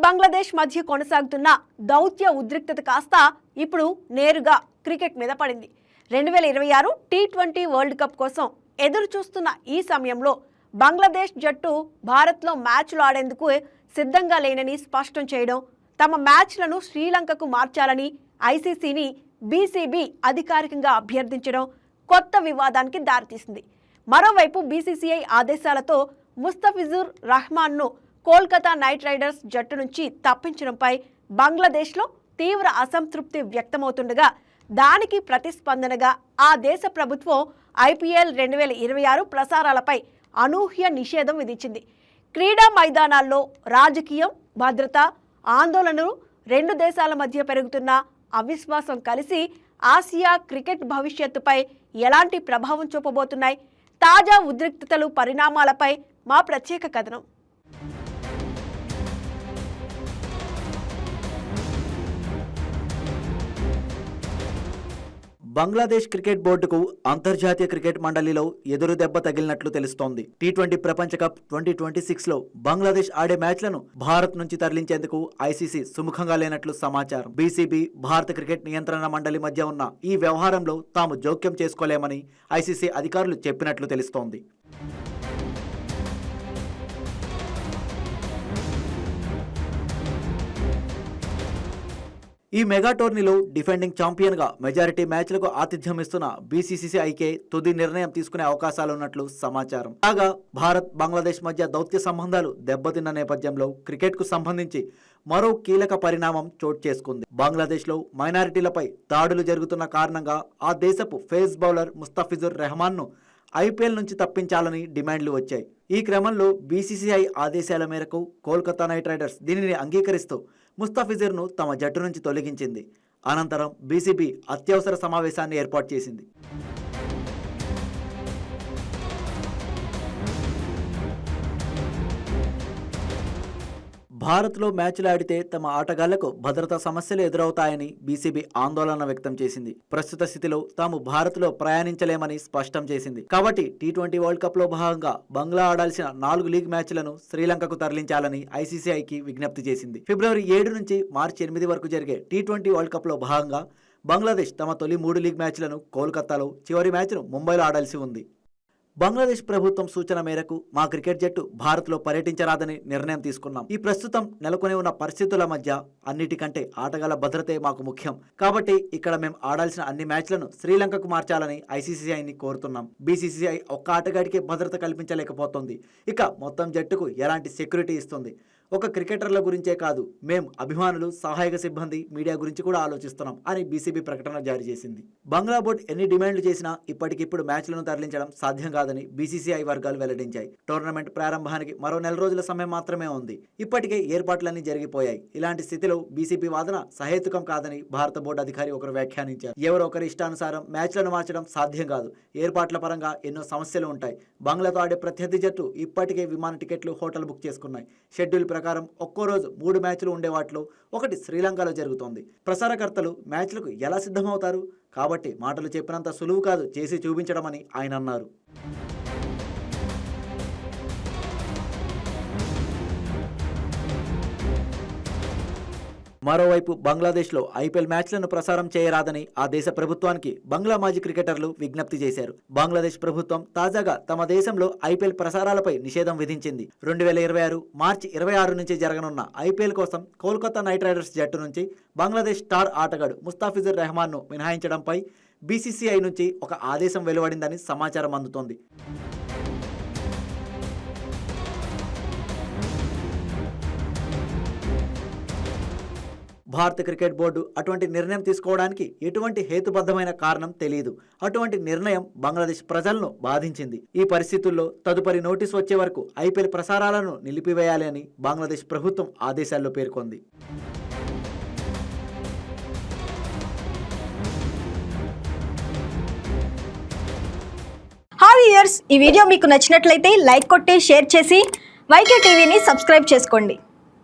బంగ్లాదేశ్ మధ్య కొనసాగుతున్న దౌత్య ఉద్రిక్తత కాస్త ఇప్పుడు నేరుగా క్రికెట్ మీద పడింది. 2026 టీ20 వరల్డ్ కప్ కోసం ఎదురు చూస్తున్న ఈ సమయంలో బంగ్లాదేశ్ జట్టు భారత్లో మ్యాచ్లు ఆడేందుకు సిద్ధంగా లేనని స్పష్టం చేయడం, తమ మ్యాచ్లను శ్రీలంకకు మార్చాలని ఐసీసీని బీసీబీ అధికారికంగా అభ్యర్థించడం కొత్త వివాదానికి దారితీసింది. మరోవైపు బీసీసీఐ ఆదేశాలతో ముస్తఫిజుర్ రహమాన్ను కోల్కతా నైట్ రైడర్స్ జట్టు నుంచి తప్పించడంపై బంగ్లాదేశ్లో తీవ్ర అసంతృప్తి వ్యక్తమవుతుండగా, దానికి ప్రతిస్పందనగా ఆ దేశ ప్రభుత్వం ఐపీఎల్ 2026 ప్రసారాలపై అనూహ్య నిషేధం విధించింది. క్రీడా మైదానాల్లో రాజకీయం, భద్రత, ఆందోళనలు, రెండు దేశాల మధ్య పెరుగుతున్న అవిశ్వాసం కలిసి ఆసియా క్రికెట్ భవిష్యత్తుపై ఎలాంటి ప్రభావం చూపబోతున్నాయి? తాజా ఉద్రిక్తతలు, పరిణామాలపై మా ప్రత్యేక కథనం. బంగ్లాదేశ్ క్రికెట్ బోర్డుకు అంతర్జాతీయ క్రికెట్ మండలిలో ఎదురు దెబ్బ తగిలినట్లు తెలుస్తోంది. టీ20 ప్రపంచ కప్ 2026లో బంగ్లాదేశ్ ఆడే మ్యాచ్లను భారత్ నుంచి తరలించేందుకు ఐసీసీ సుముఖంగా లేనట్లు సమాచారం. బీసీబీ, భారత క్రికెట్ నియంత్రణ మండలి మధ్య ఉన్న ఈ వ్యవహారంలో తాము జోక్యం చేసుకోలేమని ఐసీసీ అధికారులు చెప్పినట్లు తెలుస్తోంది. ఈ మెగా టోర్నీలో డిఫెండింగ్ ఛాంపియన్ గా మెజారిటీ మ్యాచ్లకు ఆతిథ్యం ఇస్తున్న బీసీసీఐకే తుది నిర్ణయం తీసుకునే అవకాశాలున్నట్లు సమాచారం. కాగా భారత్, బంగ్లాదేశ్ మధ్య దౌత్య సంబంధాలు దెబ్బతిన్న నేపథ్యంలో క్రికెట్ కు సంబంధించి మరో కీలక పరిణామం చోటు చేసుకుంది. బంగ్లాదేశ్లో మైనారిటీలపై దాడులు జరుగుతున్న కారణంగా ఆ దేశపు ఫేస్ బౌలర్ ముస్తఫిజుర్ రెహమాన్ను ఐపీఎల్ నుంచి తప్పించాలని డిమాండ్లు వచ్చాయి. ఈ క్రమంలో బీసీసీఐ ఆదేశాల మేరకు కోల్కతా నైట్ రైడర్స్ దీనిని అంగీకరిస్తూ ముస్తఫిజుర్ను తమ జట్టు నుంచి తొలగించింది. అనంతరం బీసీబీ అత్యవసర సమావేశాన్ని ఏర్పాటు చేసింది. భారత్లో మ్యాచ్లు ఆడితే తమ ఆటగాళ్లకు భద్రతా సమస్యలు ఎదురవుతాయని బీసీబీ ఆందోళన వ్యక్తం చేసింది. ప్రస్తుత స్థితిలో తాము భారత్లో ప్రయాణించలేమని స్పష్టం చేసింది. కాబట్టి టీ20 వరల్డ్ కప్ లో భాగంగా బంగ్లా ఆడాల్సిన 4 లీగ్ మ్యాచ్లను శ్రీలంకకు తరలించాలని ఐసీసీఐకి విజ్ఞప్తి చేసింది. ఫిబ్రవరి 7 నుంచి మార్చి 8 వరకు జరిగే టీ20 వరల్డ్ కప్ లో భాగంగా బంగ్లాదేశ్ తమ తొలి 3 లీగ్ మ్యాచ్లను కోల్కతాలో, చివరి మ్యాచ్ను ముంబైలో ఆడాల్సి ఉంది. బంగ్లాదేశ్ ప్రభుత్వం సూచన మేరకు మా క్రికెట్ జట్టు భారత్లో పర్యటించరాదని నిర్ణయం తీసుకున్నాం. ఈ ప్రస్తుతం నెలకొని ఉన్న పరిస్థితుల మధ్య అన్నిటికంటే ఆటగాళ్ల భద్రతే మాకు ముఖ్యం. కాబట్టి ఇక్కడ మేము ఆడాల్సిన అన్ని మ్యాచ్లను శ్రీలంకకు మార్చాలని ఐసీసీఐని కోరుతున్నాం. బీసీసీఐ ఒక్క ఆటగాడికి భద్రత కల్పించలేకపోతుంది. ఇక మొత్తం జట్టుకు ఎలాంటి సెక్యూరిటీ ఇస్తుంది? ఒక క్రికెటర్ల గురించే కాదు, మేం అభిమానులు, సహాయక సిబ్బంది, మీడియా గురించి కూడా ఆలోచిస్తున్నాం అని బీసీబీ ప్రకటన జారీ చేసింది. బంగ్లా బోర్డు ఎన్ని డిమాండ్లు చేసినా ఇప్పటికిప్పుడు మ్యాచ్లను తరలించడం సాధ్యం కాదని బీసీసీఐ వర్గాలు వెల్లడించాయి. టోర్నమెంట్ ప్రారంభానికి మరో 4 రోజుల సమయం మాత్రమే ఉంది. ఇప్పటికే ఏర్పాట్లన్నీ జరిగిపోయాయి. ఇలాంటి స్థితిలో బీసీబీ వాదన సహేతుకం కాదని భారత బోర్డు అధికారి ఒకరు వ్యాఖ్యానించారు. ఎవరో ఒకరి ఇష్టానుసారం మ్యాచ్లను మార్చడం సాధ్యం కాదు. ఏర్పాట్ల పరంగా ఎన్నో సమస్యలు ఉంటాయి. బంగ్లాతో ఆడే ప్రత్యర్థి జట్టు ఇప్పటికే విమాన టికెట్లు, హోటల్ బుక్ చేసుకున్నాయి. షెడ్యూల్ ప్రకారం ఒక్కో రోజు 3 మ్యాచ్లు ఉండే వాటిలో ఒకటి శ్రీలంకలో జరుగుతోంది. ప్రసారకర్తలు మ్యాచ్లకు ఎలా సిద్ధమవుతారు? కాబట్టి మాటలు చెప్పినంత సులువు కాదు చేసి చూపించడం అని ఆయన అన్నారు. మరోవైపు బంగ్లాదేశ్లో ఐపీఎల్ మ్యాచ్లను ప్రసారం చేయరాదని ఆ దేశ ప్రభుత్వానికి బంగ్లా మాజీ క్రికెటర్లు విజ్ఞప్తి చేశారు. బంగ్లాదేశ్ ప్రభుత్వం తాజాగా తమ దేశంలో ఐపీఎల్ ప్రసారాలపై నిషేధం విధించింది. 2026 మార్చి 26 నుంచి జరగనున్న ఐపీఎల్ కోసం కోల్కతా నైట్ రైడర్స్ జట్టు నుంచి బంగ్లాదేశ్ స్టార్ ఆటగాడు ముస్తఫిజుర్ రెహమాన్ను మినహాయించడంపై బీసీసీఐ నుంచి ఒక ఆదేశం వెలువడిందని సమాచారం అందుతోంది. భారత క్రికెట్ బోర్డు అటువంటి నిర్ణయం తీసుకోవడానికి ఎటువంటి హేతుబద్ధమైన కారణం తెలియదు. అటువంటి నిర్ణయం బంగ్లాదేశ్ ప్రజలను బాధించింది. ఈ పరిస్థితుల్లో తదుపరి నోటీసు వచ్చే వరకు ఐపీఎల్ ప్రసారాలను నిలిపివేయాలి అని బంగ్లాదేశ్ ప్రభుత్వం ఆదేశాల్లో పేర్కొంది. హాయ్ వ్యూయర్స్, ఈ వీడియో మీకు నచ్చినట్లయితే లైక్ కొట్టి షేర్ చేసి వైకే టీవీని సబ్స్క్రైబ్ చేసుకోండి.